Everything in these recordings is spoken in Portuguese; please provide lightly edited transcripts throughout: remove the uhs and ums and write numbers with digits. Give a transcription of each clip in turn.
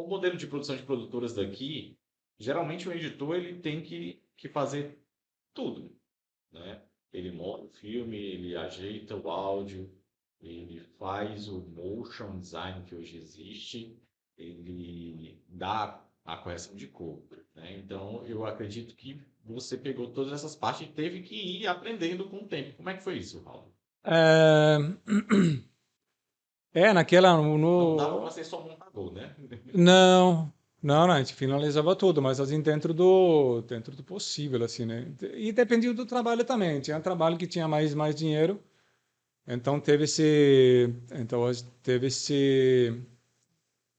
modelo de produção de produtoras daqui, geralmente o editor ele tem que fazer tudo, né? Ele monta o filme, ele ajeita o áudio, ele faz o motion design que hoje existe, ele dá a correção de cor, né? Então, eu acredito que você pegou todas essas partes e teve que ir aprendendo com o tempo. Como é que foi isso, Paulo? É, naquela. Não dava para ser só montador, né? Não, não, a gente finalizava tudo, mas assim, dentro do possível, assim, né? E dependia do trabalho também. Tinha trabalho que tinha mais dinheiro, então teve esse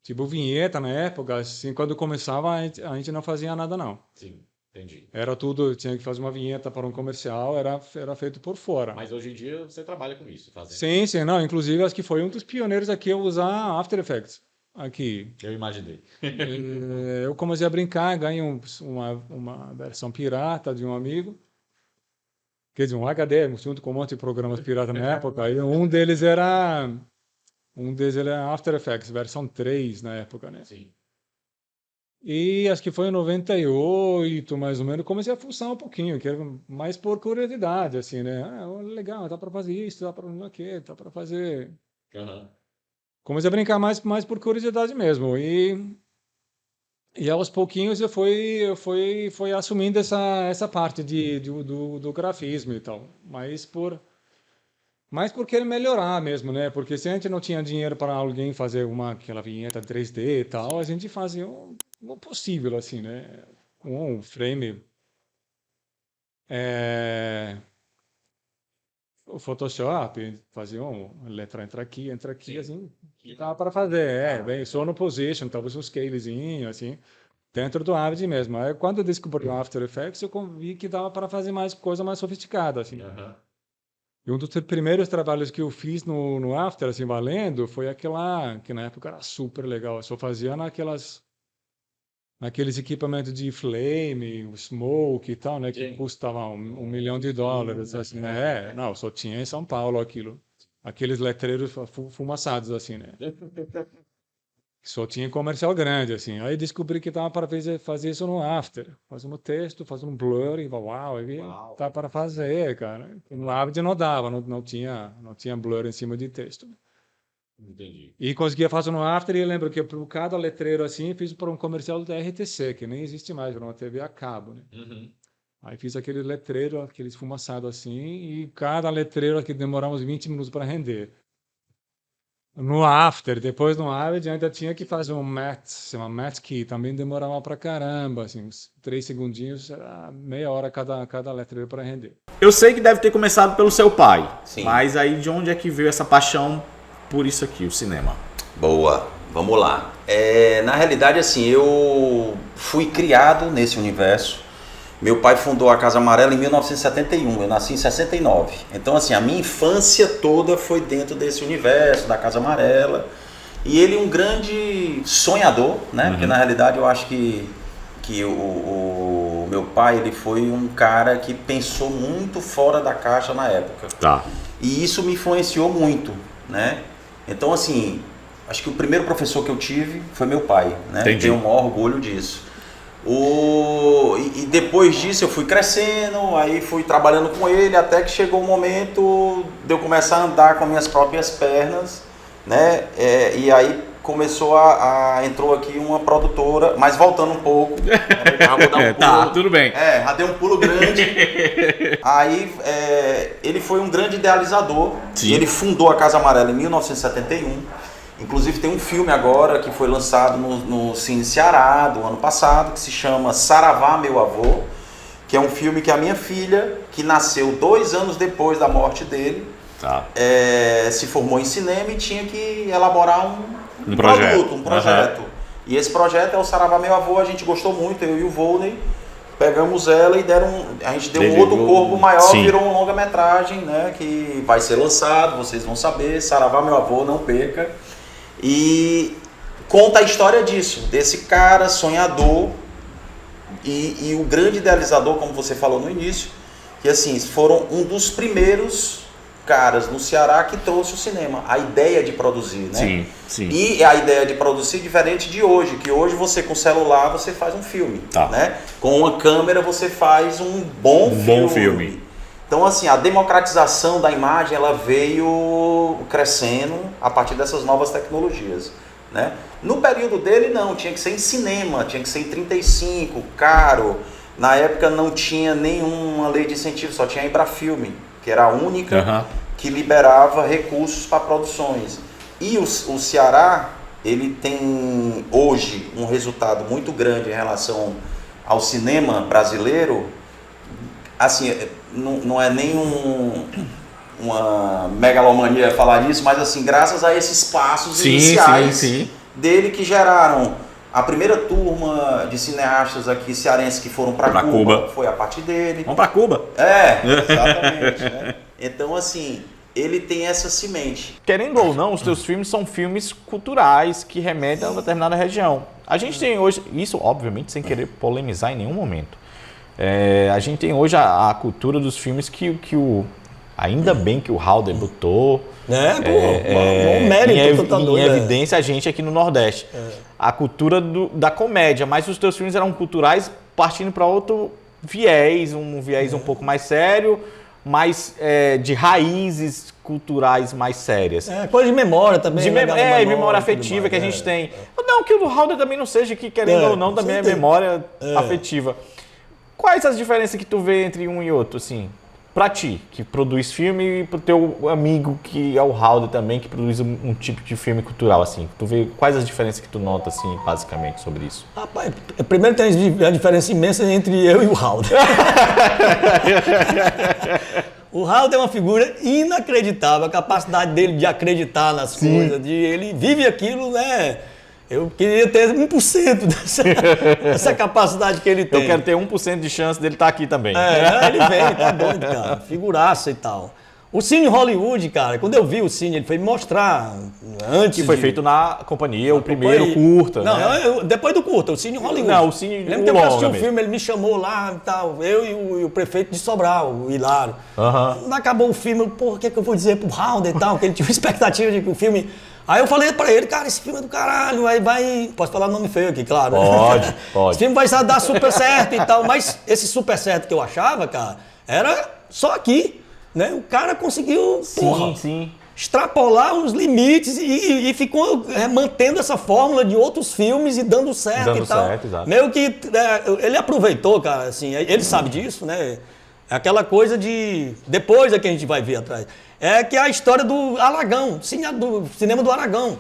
tipo vinheta na época, assim, quando começava a gente não fazia nada não. Sim, entendi. Era tudo, tinha que fazer uma vinheta para um comercial, era feito por fora. Mas hoje em dia você trabalha com isso, fazendo. Sim, sim, não, inclusive acho que foi um dos pioneiros aqui a usar After Effects aqui. Eu imaginei. Eu comecei a brincar, ganhei uma versão pirata de um amigo, quer dizer, um HD, junto com um monte de programas pirata na época, e um deles era After Effects, versão 3 na época, né? Sim. E acho que foi em 98, mais ou menos, comecei a fuçar um pouquinho, que era mais por curiosidade, assim, né? Legal, dá para fazer isso, dá para o quê, dá para fazer... Aham. Comecei a brincar mais por curiosidade mesmo, e aos pouquinhos eu fui assumindo essa parte do grafismo e tal, mas por querer melhorar mesmo, né? Porque se a gente não tinha dinheiro para alguém fazer aquela vinheta 3D e tal, a gente fazia o possível, assim, né? Com um frame, é, o Photoshop, fazia uma letra entra aqui, Sim. assim, que dava para fazer. Bem, só no position, talvez um scalezinho, assim, dentro do Avid mesmo. Aí, quando eu descobri o After Effects, eu vi que dava para fazer mais coisa mais sofisticada, assim. Aham. E um dos primeiros trabalhos que eu fiz no After, assim, valendo, foi aquela, que na época era super legal. Eu só fazia naqueles equipamentos de flame, o smoke e tal, né, que Sim. custava $1 milhão, assim, né? Não, só tinha em São Paulo aquilo. Aqueles letreiros fumaçados, assim, né? Só tinha comercial grande, assim. Aí descobri que dava para fazer isso no After. Fazendo texto, fazendo um blur e uau, aí Uau. tá para fazer, cara. No Avid não dava, não tinha blur em cima de texto. Entendi. E conseguia fazer no After e eu lembro que por cada letreiro assim, fiz para um comercial da RTC, que nem existe mais, era uma TV a cabo, né? Uhum. Aí fiz aquele letreiro, aquele esfumaçado assim, e cada letreiro aqui demorava uns 20 minutos para render. No After, depois no Avid ainda tinha que fazer um chama Math Key, também demorava pra caramba, assim, uns 3 segundinhos, era meia hora cada letreiro para render. Eu sei que deve ter começado pelo seu pai, Sim. mas aí de onde é que veio essa paixão por isso aqui, o cinema? Boa, vamos lá. Na realidade, assim, eu fui criado nesse universo. Meu pai fundou a Casa Amarela em 1971, eu nasci em 69. Então, assim, a minha infância toda foi dentro desse universo da Casa Amarela. E ele um grande sonhador, né? Porque na realidade eu acho que o meu pai, ele foi um cara que pensou muito fora da caixa na época. Tá. E isso me influenciou muito, né? Então, assim, acho que o primeiro professor que eu tive foi meu pai, né? Entendi. Tenho o maior orgulho disso. E depois disso eu fui crescendo, aí fui trabalhando com ele, até que chegou o momento de eu começar a andar com as minhas próprias pernas, né? E aí entrou aqui uma produtora, mas voltando um pouco, já vou dar um pulo, Tá, tudo bem. já dei um pulo grande. Aí ele foi um grande idealizador. Sim. Ele fundou a Casa Amarela em 1971. Inclusive tem um filme agora que foi lançado no Cine Ceará do ano passado, que se chama Saravá, Meu Avô, que é um filme que a minha filha, que nasceu 2 anos depois da morte dele, Tá. Se formou em cinema e tinha que elaborar um projeto. produto, um projeto. E esse projeto é o Saravá, Meu Avô. A gente gostou muito, eu e o Volney, pegamos ela e a gente deu um outro corpo maior, Sim. Virou uma longa-metragem, né, que vai ser lançado, vocês vão saber, Saravá, Meu Avô, não perca. E conta a história disso, desse cara sonhador e o grande idealizador, como você falou no início, que assim, foram um dos primeiros caras no Ceará que trouxe o cinema, a ideia de produzir, né? Sim, sim. E a ideia de produzir diferente de hoje, que hoje você com celular você faz um filme, né? Com uma câmera você faz um bom filme. Então assim, a democratização da imagem ela veio crescendo a partir dessas novas tecnologias, né? No período dele não, tinha que ser em cinema, tinha que ser em 35, caro. Na época não tinha nenhuma lei de incentivo, só tinha a Embrafilme, que era a única que liberava recursos para produções. E o Ceará, ele tem hoje um resultado muito grande em relação ao cinema brasileiro. Assim, não é nem uma megalomania falar isso, mas assim, graças a esses passos iniciais dele que geraram a primeira turma de cineastas aqui cearenses que foram para Cuba, foi a partir dele. Vamos para Cuba? Exatamente. Né? Então, assim, ele tem essa semente. Querendo ou não, os teus filmes são filmes culturais que remetem a uma determinada região. A gente tem hoje, isso obviamente sem querer polemizar em nenhum momento, a gente tem hoje a cultura dos filmes que ainda bem que o Hal debutou. Um mérito em evidência a gente aqui no Nordeste. A cultura da comédia, mas os teus filmes eram culturais partindo para outro viés, um viés um pouco mais sério, mais de raízes culturais mais sérias. Coisa de memória também. De memória afetiva que a gente tem. Não, que o do Halder também não seja, que querendo ou não também é memória afetiva. Quais as diferenças que tu vê entre um e outro, assim? Pra ti, que produz filme, e pro teu amigo, que é o Halder também, que produz um tipo de filme cultural, assim. Tu vê quais as diferenças que tu nota, assim, basicamente, sobre isso? Rapaz, primeiro tem a diferença imensa entre eu e o Halder. O Halder é uma figura inacreditável, a capacidade dele de acreditar nas coisas, ele vive aquilo, né? Eu queria ter 1% dessa capacidade que ele tem. Eu quero ter 1% de chance dele estar aqui também. Ele vem, tá doido, cara. Figuraça e tal. O Cine Hollywood, cara, quando eu vi o Cine, ele foi me mostrar antes. Que foi feito na companhia, o primeiro curta. Não, né? Depois do curta, o Cine Hollywood. Não, o Cine Lembra que eu assisti um filme, ele me chamou lá e tal, eu e o prefeito de Sobral, o Hilário. Quando acabou o filme, o que eu vou dizer pro Halder e tal, que ele tinha uma expectativa de que o filme. Aí eu falei pra ele, cara, esse filme é do caralho, aí vai... Posso falar nome feio aqui, claro. Pode. Esse filme vai dar super certo e tal, mas esse super certo que eu achava, cara, era só aqui, né? O cara conseguiu, extrapolar os limites e ficou mantendo essa fórmula de outros filmes e dando certo e tal. Exato. Meio que ele aproveitou, cara, assim, ele sabe disso, né? É aquela coisa de... Depois é que a gente vai ver atrás. Que é a história do Aragão, do cinema do Aragão.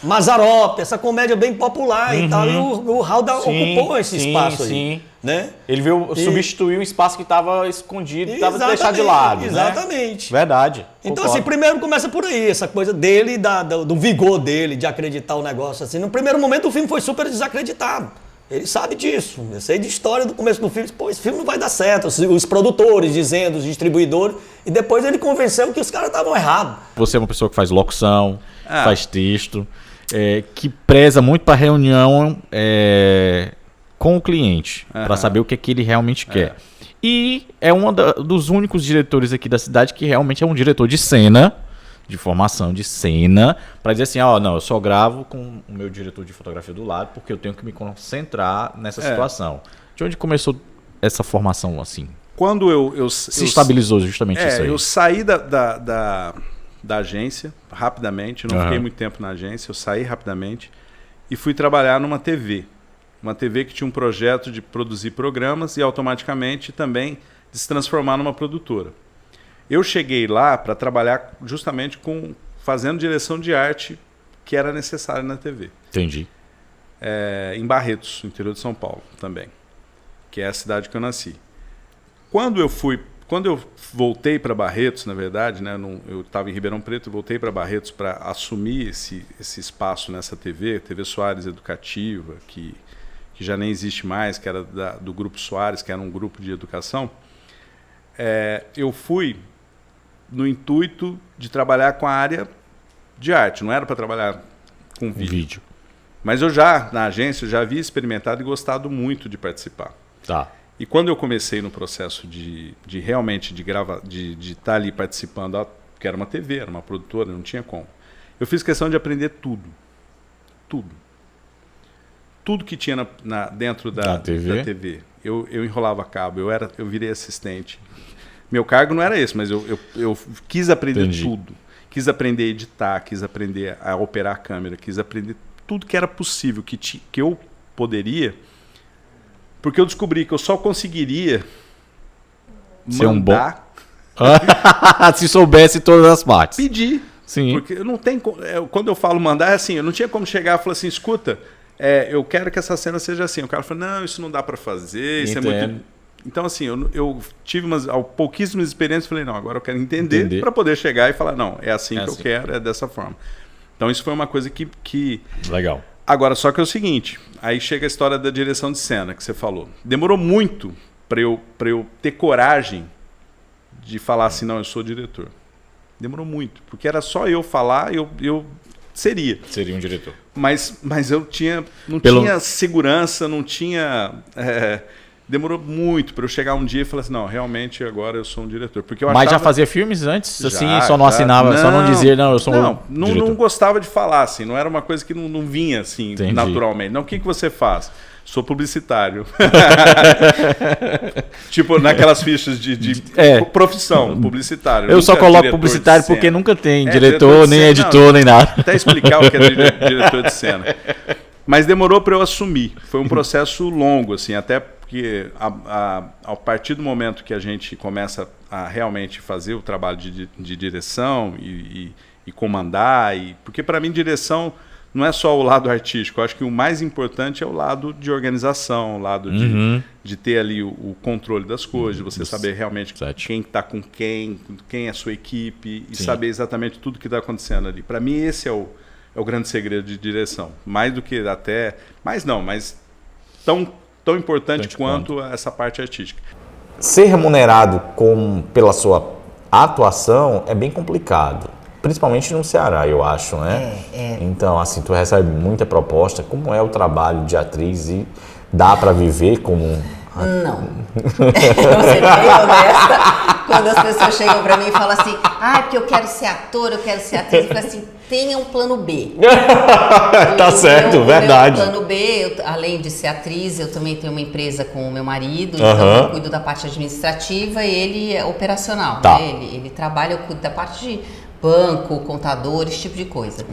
Mazzaropi, essa comédia bem popular e tal. E o Halder ocupou esse espaço aí. Né? Ele veio substituir um espaço que estava escondido, estava deixado de lado. Exatamente. Né? Verdade. Então, assim, primeiro começa por aí, essa coisa dele, do vigor dele, de acreditar o negócio. Assim. No primeiro momento, o filme foi super desacreditado. Ele sabe disso. Eu sei de história do começo do filme. Pô, esse filme não vai dar certo. Os produtores dizendo, os distribuidores. E depois ele convenceu que os caras estavam errados. Você é uma pessoa que faz locução, faz texto, que preza muito para reunião com o cliente, para saber o que é que ele realmente quer. E é um dos únicos diretores aqui da cidade que realmente é um diretor de cena, de formação de cena, para dizer assim, não, eu só gravo com o meu diretor de fotografia do lado, porque eu tenho que me concentrar nessa situação. De onde começou essa formação assim? Quando eu se estabilizou justamente isso aí? Eu saí da agência rapidamente, não fiquei muito tempo na agência, eu saí rapidamente e fui trabalhar numa TV. Uma TV que tinha um projeto de produzir programas e automaticamente também de se transformar numa produtora. Eu cheguei lá para trabalhar justamente fazendo direção de arte que era necessária na TV. Entendi. Em Barretos, no interior de São Paulo também, que é a cidade que eu nasci. Quando eu voltei para Barretos, na verdade, né, eu estava em Ribeirão Preto, voltei para Barretos para assumir esse espaço nessa TV Soares Educativa, que já nem existe mais, que era do Grupo Soares, que era um grupo de educação. Eu fui no intuito de trabalhar com a área de arte, não era para trabalhar com vídeo. Mas na agência, eu já havia experimentado e gostado muito de participar. Tá. E quando eu comecei no processo de realmente de estar ali participando, porque era uma TV, era uma produtora, não tinha como. Eu fiz questão de aprender tudo. Tudo. Tudo que tinha dentro da TV. Eu enrolava cabo, eu virei assistente. Meu cargo não era esse, mas eu quis aprender tudo. Quis aprender a editar, quis aprender a operar a câmera, quis aprender tudo que era possível, que eu poderia, porque eu descobri que eu só conseguiria ser mandar... Se soubesse todas as partes. Pedir. Sim. Porque não tem... Quando eu falo mandar, é assim, eu não tinha como chegar e falar assim, escuta, eu quero que essa cena seja assim. O cara fala, não, isso não dá para fazer, isso é muito... Então, assim, eu tive pouquíssimas experiências, falei, não, agora eu quero entender. Para poder chegar e falar, não, é assim que eu quero, é dessa forma. Então, isso foi uma coisa que... Legal. Agora, só que é o seguinte, aí chega a história da direção de cena, que você falou. Demorou muito para eu ter coragem de falar assim, não, eu sou diretor. Demorou muito, porque era só eu falar, eu seria. Seria um diretor. Mas eu não tinha segurança, não tinha... Demorou muito para eu chegar um dia e falar assim, não, realmente agora eu sou um diretor. Porque eu Mas já fazia filmes antes? Assim, só não assinava, não, só não dizia, não, eu sou um diretor. Não gostava de falar, assim, não era uma coisa que não vinha assim, naturalmente. Não, o que você faz? Sou publicitário. Tipo, naquelas fichas de profissão, publicitário. Eu só coloco publicitário porque nunca tem diretor, nem editor, nem nada. Até explicar o que é diretor de cena. Mas demorou para eu assumir. Foi um processo longo, assim, até porque a partir do momento que a gente começa a realmente fazer o trabalho de direção e comandar, porque para mim direção não é só o lado artístico, eu acho que o mais importante é o lado de organização, o lado de ter ali o controle das coisas, de você saber realmente quem está com quem é a sua equipe e saber exatamente tudo que está acontecendo ali. Para mim esse é o grande segredo de direção, mais do que até... mas tão importante quanto essa parte artística. Ser remunerado pela sua atuação é bem complicado, principalmente no Ceará, eu acho, né? Então, assim, tu recebe muita proposta. Como é o trabalho de atriz e dá para viver como... Não. Eu vou ser bem honesta. Quando as pessoas chegam para mim e falam assim, porque eu quero ser ator, eu quero ser atriz, eu falo assim, tenha um plano B. Tá certo, verdade. Meu plano B, além de ser atriz, eu também tenho uma empresa com o meu marido, então eu cuido da parte administrativa e ele é operacional. Tá. Né? Ele trabalha, eu cuido da parte de banco, contador, esse tipo de coisa.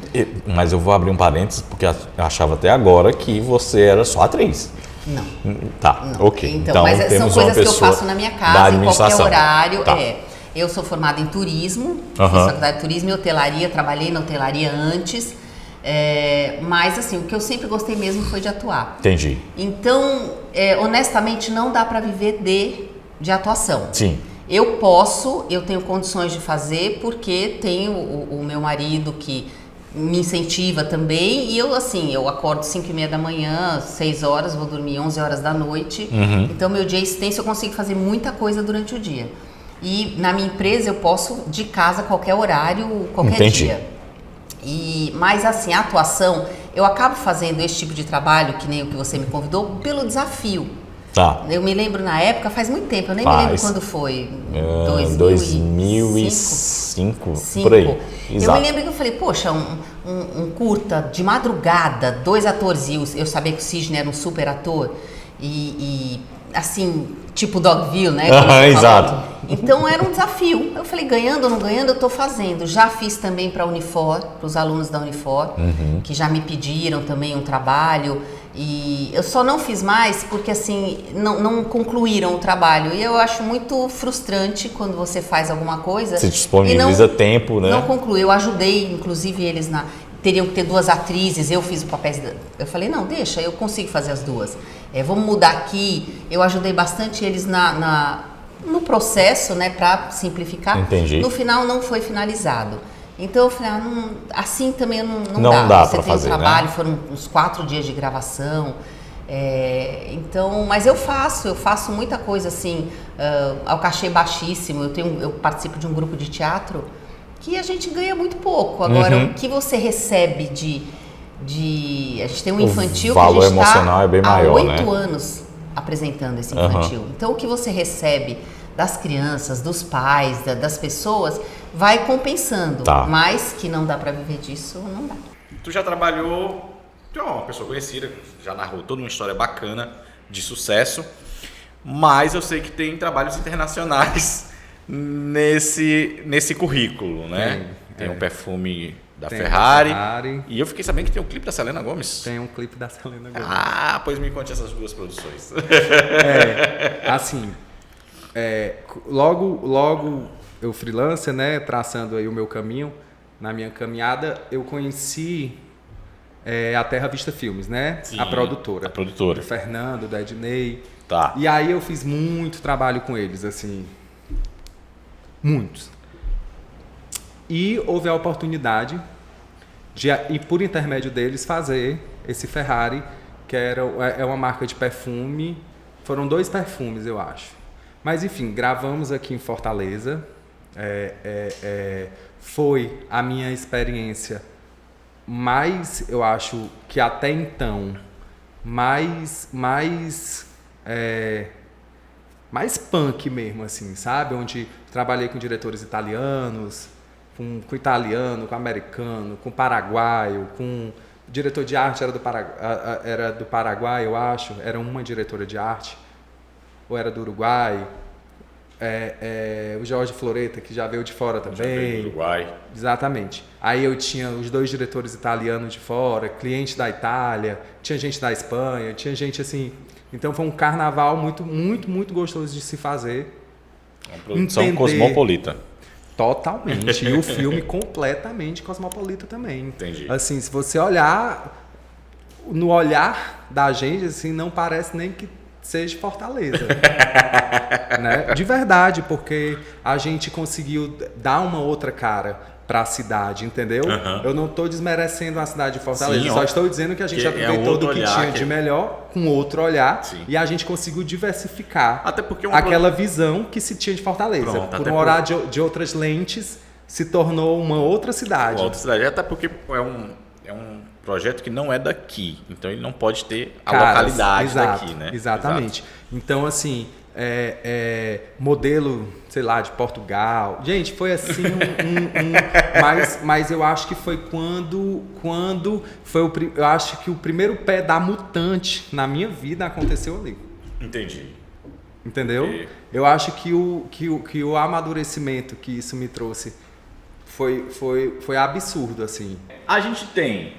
Mas eu vou abrir um parênteses, porque eu achava até agora que você era só atriz. Não. Tá, não. ok. Então mas são coisas que eu faço na minha casa, em qualquer horário. Tá. Eu sou formada em turismo, fiz faculdade de turismo e hotelaria, trabalhei na hotelaria antes, mas assim, o que eu sempre gostei mesmo foi de atuar. Entendi. Então, honestamente, não dá para viver de atuação. Sim. Eu tenho condições de fazer porque tenho o meu marido que me incentiva também e eu acordo 5h30 da manhã, 6 horas, vou dormir 11 horas da noite, então meu dia é extenso, eu consigo fazer muita coisa durante o dia. E na minha empresa eu posso de casa a qualquer horário, qualquer dia. Mas assim, a atuação, eu acabo fazendo esse tipo de trabalho, que nem o que você me convidou, pelo desafio. Tá. Eu me lembro na época, faz muito tempo, eu nem me lembro quando foi. 2005, por aí. Exato. Eu me lembro que eu falei, poxa, um curta de madrugada, 2 atores, e eu sabia que o Sidney era um super ator, e assim, tipo Dogville, né? Exato. Então era um desafio. Eu falei, ganhando ou não ganhando, eu tô fazendo. Já fiz também para a Unifor, para os alunos da Unifor, que já me pediram também um trabalho. E eu só não fiz mais porque assim não concluíram o trabalho e eu acho muito frustrante quando você faz alguma coisa se disponibiliza tempo, né? Não conclui. Eu ajudei inclusive eles teriam que ter 2 atrizes, eu fiz o papel eu falei, não, deixa, eu consigo fazer as 2, vamos mudar aqui. Eu ajudei bastante eles no processo, né, para simplificar. Entendi. No final não foi finalizado. Então eu falei, assim também não dá você para tem fazer, um trabalho, né? Foram uns 4 dias de gravação. Então, mas eu faço muita coisa assim, ao cachê baixíssimo. Eu participo de um grupo de teatro que a gente ganha muito pouco. Agora, o que você recebe a gente tem um infantil que a gente está há 8 anos apresentando esse infantil. Então, o que você recebe das crianças, dos pais, das pessoas, vai compensando. Tá. Mas que não dá para viver disso, não dá. Tu já trabalhou, tu é uma pessoa conhecida, já narrou toda uma história bacana de sucesso, mas eu sei que tem trabalhos internacionais nesse currículo, né? Tem um perfume da Tem Ferrari, Ferrari. E eu fiquei sabendo que tem um clipe da Selena Gomez. Tem um clipe da Selena Gomez. Ah, pois me conte essas duas produções. Assim, logo eu freelancer, né, traçando aí o meu caminho, na minha caminhada, eu conheci a Terra Vista Filmes, né? Sim, a produtora. a produtora. Do Fernando, da Ednei. Tá. E aí eu fiz muito trabalho com eles, assim, muitos. E houve a oportunidade de, e por intermédio deles, fazer esse Ferrari, que é uma marca de perfume. Foram 2 perfumes, eu acho. Mas, enfim, gravamos aqui em Fortaleza. Foi a minha experiência mais, eu acho, que até então, mais punk mesmo, assim, sabe? Onde trabalhei com diretores italianos, com italiano, com americano, com paraguaio, com... O diretor de arte era do Paraguai, eu acho, era uma diretora de arte, ou era do Uruguai. O Jorge Floreta, que já veio de fora também. Já veio do Uruguai. Exatamente. Aí eu tinha os 2 diretores italianos de fora, cliente da Itália, tinha gente da Espanha, tinha gente assim... Então foi um carnaval muito, muito, muito gostoso de se fazer. Uma produção cosmopolita. Totalmente. E o filme completamente cosmopolita também. Entendi. Assim, se você olhar, no olhar da gente, assim, não parece nem que seja Fortaleza. Né? De verdade, porque a gente conseguiu dar uma outra cara para a cidade, entendeu? Uhum. Eu não estou desmerecendo a cidade de Fortaleza, Sim, só estou dizendo que a gente aproveitou do que tinha de melhor, com outro olhar, Sim. e a gente conseguiu diversificar Até porque aquela visão que se tinha de Fortaleza. Pronto, por um olhar de outras lentes, se tornou uma outra cidade. Uma outra cidade, até porque é um projeto que não é daqui, então ele não pode ter a localidade daqui, né? Exatamente. Exato. Então, assim, modelo, sei lá, de Portugal. Gente, foi assim mas eu acho que foi quando foi eu acho que o primeiro pé da Mutante na minha vida aconteceu ali. Entendi. Entendeu? Eu acho que o amadurecimento que isso me trouxe foi absurdo, assim. A gente tem,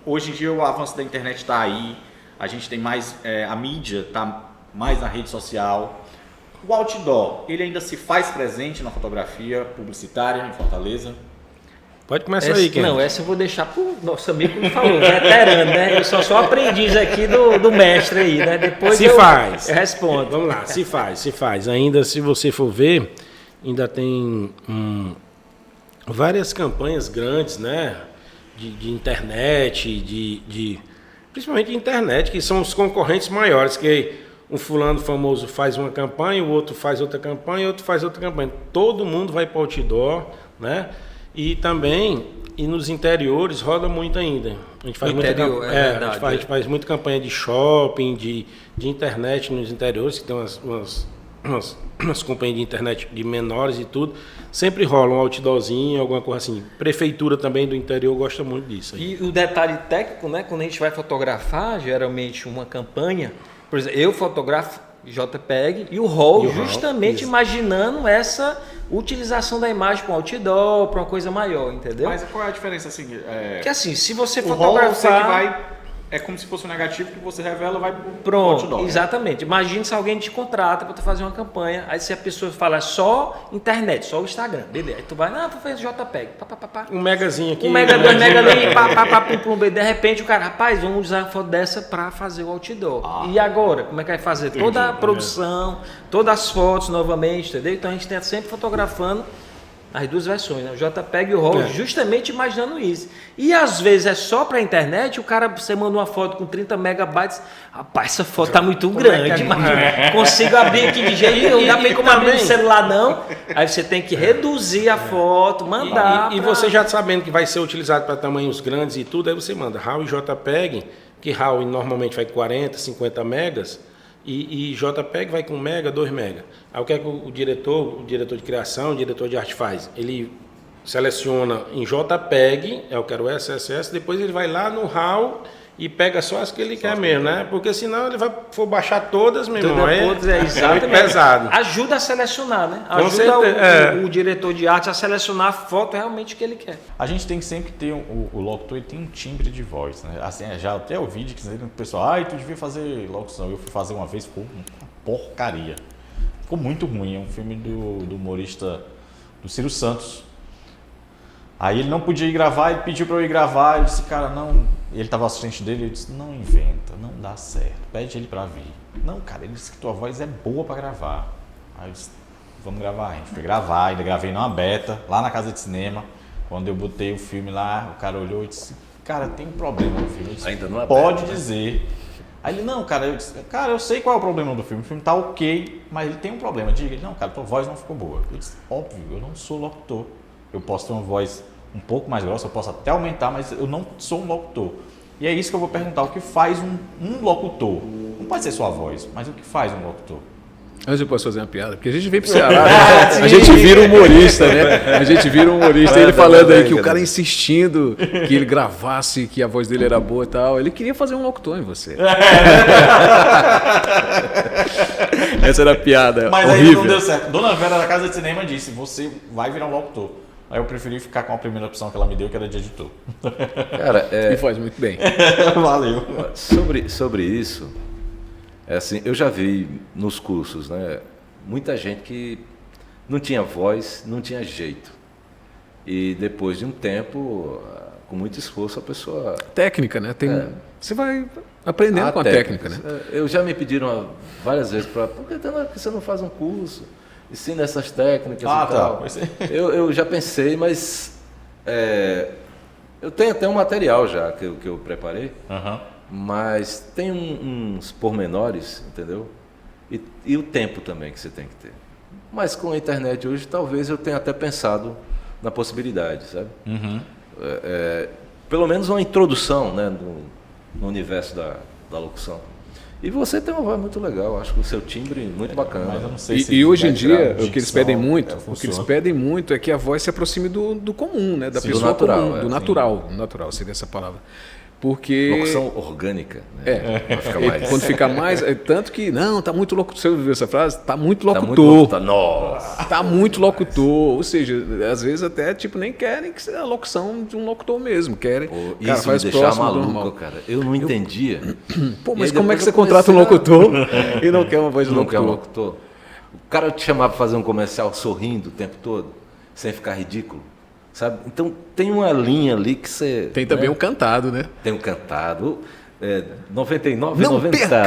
hoje em dia o avanço da internet está aí, a gente tem mais, a mídia está mais na rede social. O outdoor, ele ainda se faz presente na fotografia publicitária em Fortaleza? Pode começar aí, Ken. Não, essa eu vou deixar para o nosso amigo que falou, veterano, né? Eu sou aprendiz aqui do mestre aí, né? Depois eu respondo. Vamos lá, se faz. Ainda, se você for ver, ainda tem várias campanhas grandes, né? De internet, principalmente de internet, que são os concorrentes maiores, que um fulano famoso faz uma campanha, o outro faz outra campanha, outro faz outra campanha. Todo mundo vai para o outdoor, né? E também, nos interiores roda muito ainda. A gente faz a gente faz muita campanha de shopping, de internet nos interiores, que tem umas companhias de internet de menores e tudo. Sempre rola um outdoorzinho, alguma coisa assim. Prefeitura também do interior gosta muito disso. Aí. E o detalhe técnico, né? Quando a gente vai fotografar, geralmente uma campanha, por exemplo, eu fotografo JPEG e o RAW, justamente imaginando essa utilização da imagem para um outdoor, para uma coisa maior, entendeu? Mas qual é a diferença, assim? Que assim, se você fotografar... É como se fosse um negativo que você revela, vai pro outdoor. Exatamente. Imagina se alguém te contrata para tu fazer uma campanha, aí se a pessoa fala só internet, só o Instagram, beleza. Aí tu vai, vou fazer JPEG, um megazinho aqui. 1 mega, 2 mega ali, de repente o cara, rapaz, vamos usar uma foto dessa para fazer o outdoor. E agora, como é que vai fazer? Toda a produção, todas as fotos novamente, entendeu? Então a gente está sempre fotografando as duas versões, né? O JPEG e o RAW, justamente imaginando isso. E às vezes é só para a internet, você manda uma foto com 30 megabytes, rapaz, essa foto tá muito grande, mas consigo abrir aqui de jeito nenhum, não dá bem como abrir no celular não. Aí você tem que reduzir a foto, mandar. E você já sabendo que vai ser utilizado para tamanhos grandes e tudo, aí você manda RAW e JPEG, que RAW normalmente vai 40, 50 megas, e JPEG vai com mega, 2 mega. Aí o que é que o diretor de criação, o diretor de arte faz? Ele seleciona em JPEG, eu quero SSS, depois ele vai lá no RAW e pega só as que ele quer mesmo, né? Porque senão ele for baixar todas, meu irmão, é muito pesado. Ajuda a selecionar, né? Ajuda o diretor de arte a selecionar a foto realmente que ele quer. A gente tem que sempre ter o locutor, ele tem um timbre de voz, né? Assim, já até o vídeo que o pessoal, tu devia fazer locução. Eu fui fazer uma vez, ficou uma porcaria. Ficou muito ruim, é um filme do humorista do Ciro Santos. Aí ele não podia ir gravar, ele pediu para eu ir gravar, eu disse, cara, não... Ele estava assistente dele, eu disse, não inventa, não dá certo, pede ele para vir. Não, cara, ele disse que tua voz é boa para gravar. Aí eu disse, vamos gravar. A gente foi gravar, ainda gravei numa beta, lá na casa de cinema. Quando eu botei o filme lá, o cara olhou e disse, cara, tem um problema no filme. Eu disse, ainda não é pode beta, dizer. Né? Aí ele, não, cara, eu disse, cara, eu sei qual é o problema do filme. O filme tá ok, mas ele tem um problema. Diga, ele, não, cara, tua voz não ficou boa. Eu disse, óbvio, eu não sou locutor. Eu posso ter uma voz um pouco mais grossa, eu posso até aumentar, mas eu não sou um locutor. E é isso que eu vou perguntar, o que faz um locutor? Não pode ser só a voz, mas o que faz um locutor? Mas eu posso fazer uma piada? Porque a gente vem pro Ceará, né? A gente vira humorista, né? A gente vira humorista, ele falando aí que o cara insistindo que ele gravasse, que a voz dele era boa e tal. Ele queria fazer um locutor em você. Essa era a piada. Mas horrível. aí não deu certo. Dona Vera da Casa de Cinema disse, você vai virar um locutor. Aí eu preferi ficar com a primeira opção que ela me deu, que era de editor. Cara, e faz muito bem. Valeu. Sobre isso, é assim, eu já vi nos cursos, né, muita gente que não tinha voz, não tinha jeito. E depois de um tempo, com muito esforço, a pessoa... Técnica, né? Você vai aprendendo com a técnica, né? Eu já me pediram várias vezes, por que você não faz um curso? Ensina essas técnicas e tal. Eu já pensei, mas eu tenho até um material já que eu preparei, mas tem uns pormenores, entendeu? E o tempo também que você tem que ter. Mas com a internet hoje, talvez eu tenha até pensado na possibilidade, sabe? Pelo menos uma introdução, né, no universo da locução. E você tem uma voz muito legal, acho que o seu timbre muito bacana. Mas eu não sei e hoje em dia, o que eles pedem muito, é que a voz se aproxime do comum, né? Da pessoa do natural, comum, do natural seria essa palavra. Porque... Locução orgânica, né? Quando fica mais... tanto que, não, tá muito locutor. Você ouviu essa frase? Tá muito locutor. Nossa! Tá muito locutor. Ou seja, às vezes até nem querem que seja a locução de um locutor mesmo. Querem. Isso cara, faz me deixar maluco, cara. Eu não entendia. Pô, mas como é que você contrata um locutor e não quer uma voz de locutor? Não quer um locutor. O cara te chamava para fazer um comercial sorrindo o tempo todo, sem ficar ridículo. Sabe? Então tem uma linha ali que você... Tem também um cantado, né? Tem um cantado. 99, não 90. Perca!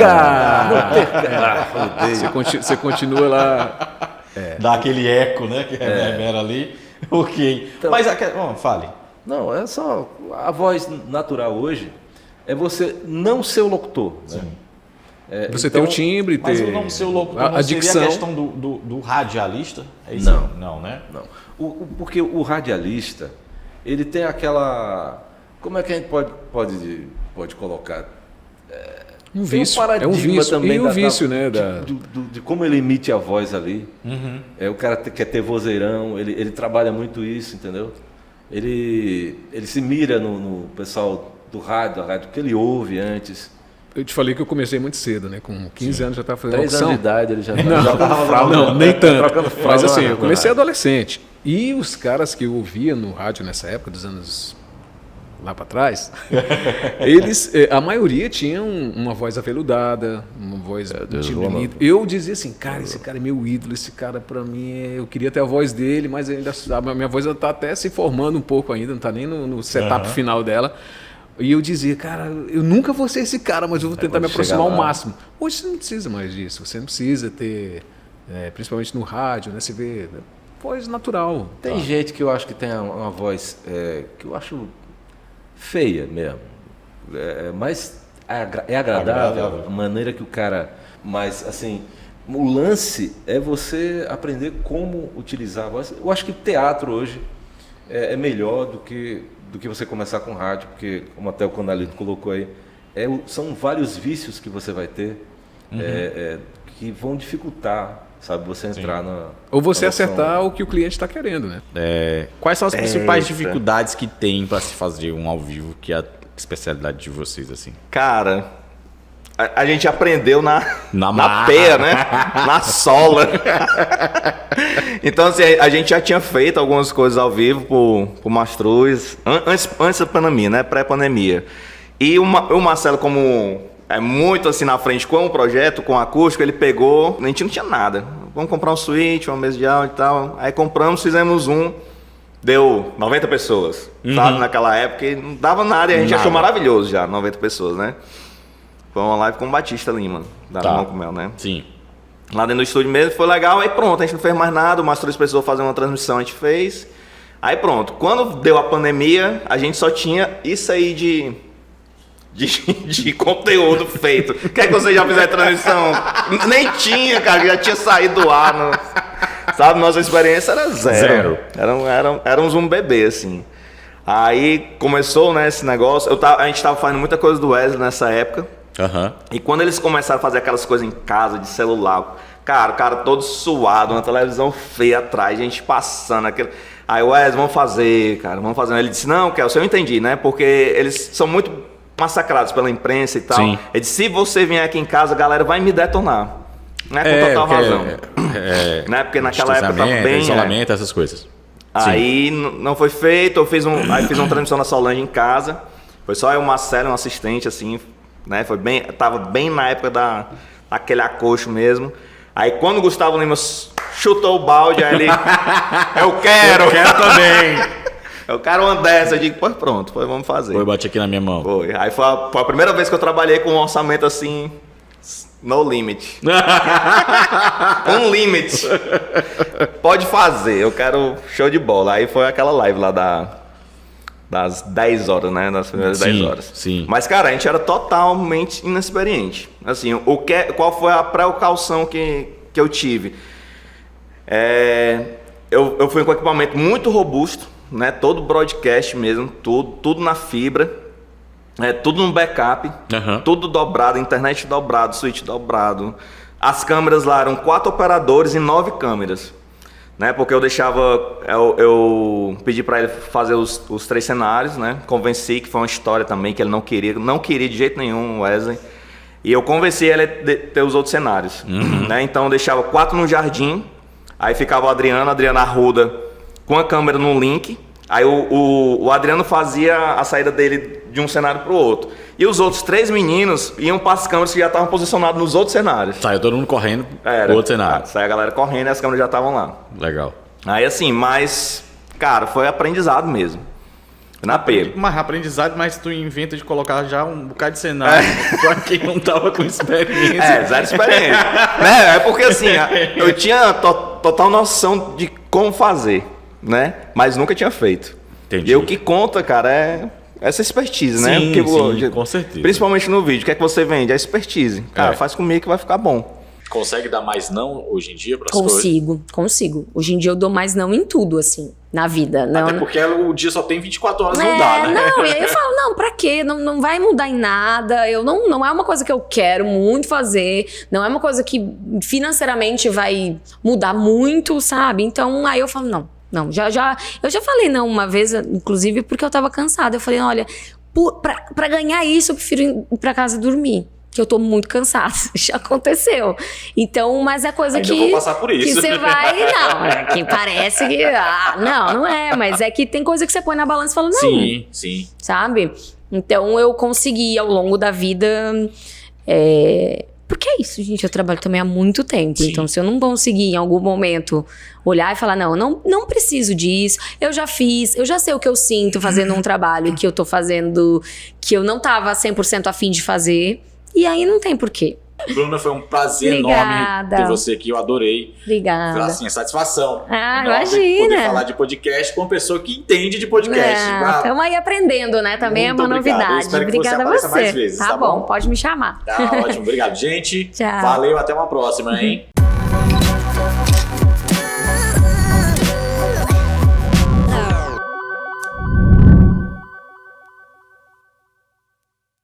Não perca! Você continua lá... Dá aquele eco, né? Que era ali. Ok. Então, mas, fale. Não, é só... A voz natural hoje é você não ser o locutor. Sim. Né? Você tem o timbre, mas o não ser o locutor não dicção. Seria a questão do radialista? É isso? Não, né? Não. Porque o radialista, ele tem aquela... Como é que a gente pode colocar? Um vício. É um vício. Também um vício, né? De como ele emite a voz ali. O cara quer ter vozeirão, ele trabalha muito isso, entendeu? Ele se mira no pessoal do rádio, que ele ouve antes. Eu te falei que eu comecei muito cedo, né? Com 15 anos já estava fazendo 3 anos de idade ele já estava fralda. Não, nem tanto. Mas assim, eu comecei adolescente. E os caras que eu ouvia no rádio nessa época, dos anos lá para trás, a maioria tinham uma voz aveludada, uma voz timbre. Eu dizia assim, cara, esse cara é meu ídolo, esse cara para mim, eu queria ter a voz dele, mas ainda a minha voz está até se formando um pouco ainda, não está nem no setup final dela. E eu dizia, cara, eu nunca vou ser esse cara, mas eu vou tentar me aproximar ao máximo. Hoje você não precisa mais disso, você não precisa ter, principalmente no rádio, né? Você vê voz natural. Tem gente que eu acho que tem uma voz que eu acho feia mesmo, mas é agradável a maneira que o cara... Mas, assim, o lance é você aprender como utilizar a voz. Eu acho que teatro hoje é melhor do que você começar com rádio, porque, como até o Conalito colocou aí, são vários vícios que você vai ter. que vão dificultar, sabe, você entrar na... Ou você acertar o que o cliente está querendo, né? Quais são as principais dificuldades que tem para se fazer um ao vivo, que é a especialidade de vocês, assim? Cara, a gente aprendeu na peia, né? Na sola. Então, assim, a gente já tinha feito algumas coisas ao vivo por Mastruz, antes da pandemia, né? Pré-pandemia. E o Marcelo, como é muito assim na frente com o projeto, com o acústico, ele pegou, a gente não tinha nada. Vamos comprar um suíte, uma mesa de áudio e tal. Aí compramos, fizemos deu 90 pessoas, sabe? Naquela época, e não dava nada, e a gente achou maravilhoso já, 90 pessoas, né? Foi uma live com o Batista Lima, da Mão com Mel, né? Sim. Lá dentro do estúdio mesmo, foi legal, aí pronto, a gente não fez mais nada, o Mastruz precisou fazer uma transmissão, a gente fez. Aí pronto, quando deu a pandemia, a gente só tinha isso aí de conteúdo feito. Quer que você já fizesse transmissão? Nem tinha, cara, já tinha saído do ar. Sabe, nossa experiência era zero. Era um Zoom bebê, assim. Aí começou, né, esse negócio. A gente tava fazendo muita coisa do Wesley nessa época. E quando eles começaram a fazer aquelas coisas em casa, de celular, cara, o cara todo suado, uma televisão feia atrás, gente passando aquele... Aí o Wesley, vamos fazer, cara, vamos fazer. Ele disse, não, Kelson, eu entendi, né, porque eles são muito massacrados pela imprensa e tal. Sim. Ele disse, se você vier aqui em casa, a galera vai me detonar. Né, com total razão. Né, porque naquela época tava bem... isolamento, essas coisas. Aí não foi feito, aí fiz uma transmissão na Solange em casa. Foi só eu, o Marcelo, um assistente, assim, né? Tava bem na época daquele acocho mesmo. Aí quando o Gustavo Lima chutou o balde, aí ele... eu quero também. Eu quero uma dessa. Eu digo, pois pronto, vamos fazer. Foi, bate aqui na minha mão. Foi. Aí foi a primeira vez que eu trabalhei com um orçamento assim... No limit. Um limit. Pode fazer, eu quero show de bola. Aí foi aquela live lá das 10 horas, né? Das primeiras 10 horas. Sim. Mas, cara, a gente era totalmente inexperiente. Assim, qual foi a precaução que eu tive? Eu fui com equipamento muito robusto, né? Todo broadcast mesmo, tudo na fibra. Tudo no backup, tudo dobrado, internet dobrado, switch dobrado. As câmeras lá eram 4 operadores e 9 câmeras, né? Porque eu eu pedi para ele fazer os 3 cenários, né? Convenci que foi uma história também que ele não queria de jeito nenhum, Wesley. E eu convenci ele a ter os outros cenários, né? Então eu deixava 4 no jardim, aí ficava o Adriano Arruda com a câmera no link. Aí o Adriano fazia a saída dele de um cenário para o outro. E os outros 3 meninos iam para as câmeras que já estavam posicionadas nos outros cenários. Saiu todo mundo correndo pro outro cenário. Saiu a galera correndo e as câmeras já estavam lá. Legal. Aí assim, mas, cara, foi aprendizado mesmo. Na P. Mas aprendizado, mas tu inventa de colocar já um bocado de cenário pra quem não tava com experiência. Zero experiência. Né? É porque assim, eu tinha total noção de como fazer, né? Mas nunca tinha feito. Entendi. E o que conta, cara, é essa expertise, né? Sim, com certeza. Principalmente no vídeo. O que é que você vende? A expertise. Cara, faz comigo que vai ficar bom. Consegue dar mais não hoje em dia para as coisas? Consigo. Hoje em dia eu dou mais não em tudo, assim, na vida. Não, até porque o dia só tem 24 horas, não dá, né? Não, e aí eu falo, não, pra quê? Não vai mudar em nada. Não é uma coisa que eu quero muito fazer. Não é uma coisa que financeiramente vai mudar muito, sabe? Então, aí eu falo, não, eu já falei não uma vez, inclusive, porque eu tava cansada. Eu falei, olha, pra ganhar isso, eu prefiro ir pra casa dormir. Que eu tô muito cansada, já aconteceu. Então, mas é coisa ainda vou passar por isso. Que você vai, que parece que, não é, mas é que tem coisa que você põe na balança e fala, não. Sim. Sabe? Então, eu consegui ao longo da vida, porque é isso, gente, eu trabalho também há muito tempo. Sim. Então, se eu não conseguir em algum momento olhar e falar, não preciso disso, eu já fiz, eu já sei o que eu sinto fazendo um trabalho que eu tô fazendo, que eu não tava 100% a fim de fazer. E aí não tem porquê. Bruna, foi um prazer enorme ter você aqui, eu adorei. Obrigada. Assim, satisfação. Imagina. Poder falar de podcast com uma pessoa que entende de podcast. Estamos aí aprendendo, né? Também muito é uma novidade. Obrigada a você. Mais vezes, tá bom, pode me chamar. Tá ótimo, obrigado, gente. Tchau. Valeu, até uma próxima, hein?